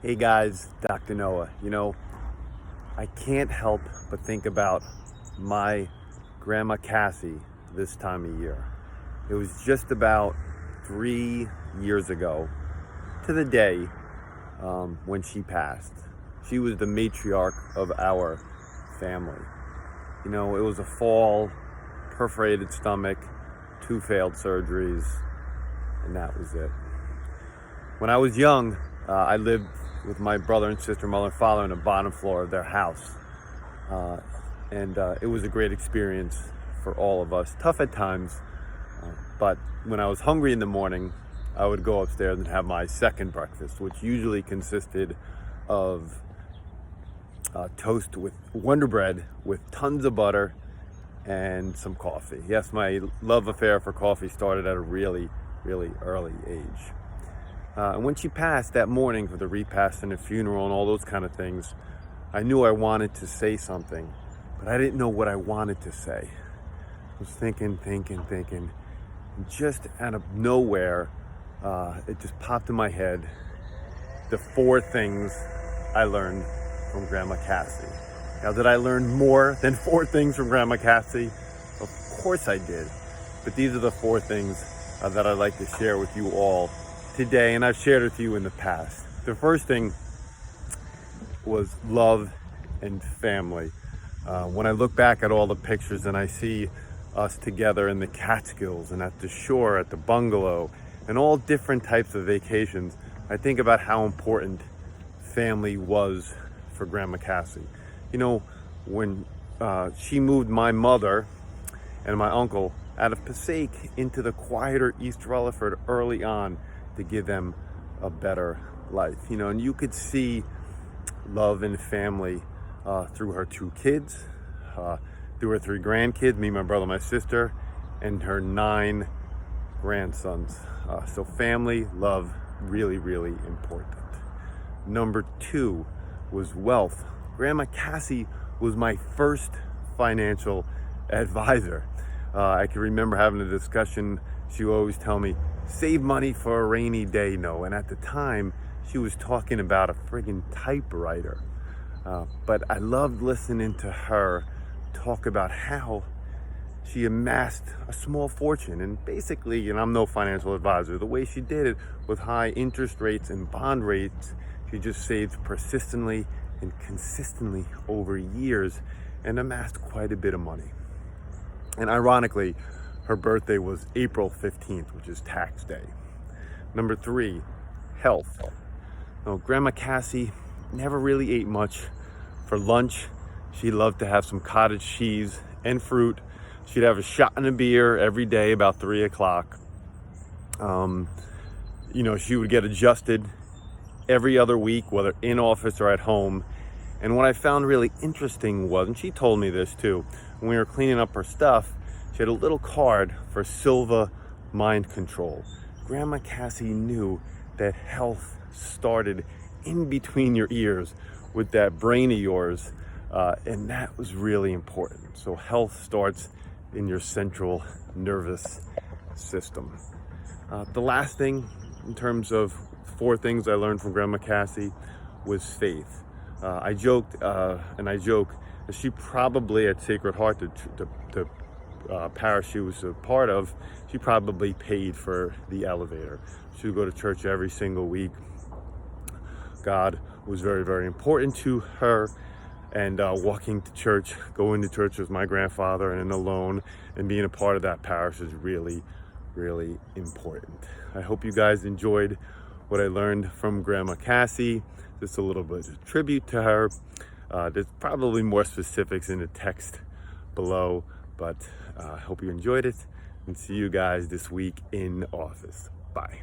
Hey guys, Dr. Noah. I can't help but think about my Grandma Cassie this time of year. It was just about 3 years ago to the day when she passed. She was the matriarch of our family. It was a fall, perforated stomach, 2 failed surgeries, and that was it. When I was young, I lived with my brother and sister, mother and father, on the bottom floor of their house. And it was a great experience for all of us. Tough at times, but when I was hungry in the morning, I would go upstairs and have my second breakfast, which usually consisted of toast with Wonder Bread with tons of butter and some coffee. Yes, my love affair for coffee started at a really, really early age. And when she passed that morning for the repast and the funeral and all those kind of things, I knew I wanted to say something, but I didn't know what I wanted to say. I was thinking, and just out of nowhere, it just popped in my head, the 4 things I learned from Grandma Cassie. Now, did I learn more than 4 things from Grandma Cassie? Of course I did. But these are the 4 things that I'd like to share with you all today, and I've shared with you in the past. The first thing was love and family. When I look back at all the pictures and I see us together in the Catskills and at the shore, at the bungalow, and all different types of vacations, I think about how important family was for Grandma Cassie. When she moved my mother and my uncle out of Passaic into the quieter East Rutherford early on to give them a better life, and you could see love and family through her 2 kids, through her 3 grandkids, me, my brother, my sister, and her 9 grandsons. So family, love, really, really important. Number 2 was wealth. Grandma Cassie was my first financial advisor. I can remember having a discussion. She would always tell me, save money for a rainy day, no. And at the time, she was talking about a friggin' typewriter. But I loved listening to her talk about how she amassed a small fortune. And basically, and I'm no financial advisor, the way she did it with high interest rates and bond rates, she just saved persistently and consistently over years and amassed quite a bit of money. And ironically, her birthday was April 15th, which is tax day. Number 3, health. Now, Grandma Cassie never really ate much. For lunch, she loved to have some cottage cheese and fruit. She'd have a shot and a beer every day about 3 o'clock. She would get adjusted every other week, whether in office or at home. And what I found really interesting was, and she told me this too, when we were cleaning up her stuff, she had a little card for Silva mind control. Grandma Cassie knew that health started in between your ears with that brain of yours, and that was really important. So health starts in your central nervous system. The last thing, in terms of 4 things I learned from Grandma Cassie, was faith. I joked, and I joke, that she probably at Sacred Heart, the parish she was a part of, she probably paid for the elevator. She would go to church every single week. God was very, very important to her, and walking to church, going to church with my grandfather and alone, and being a part of that parish is really, really important. I hope you guys enjoyed what I learned from Grandma Cassie. Just a little bit of tribute to her. There's probably more specifics in the text below, but I hope you enjoyed it, and see you guys this week in office. Bye.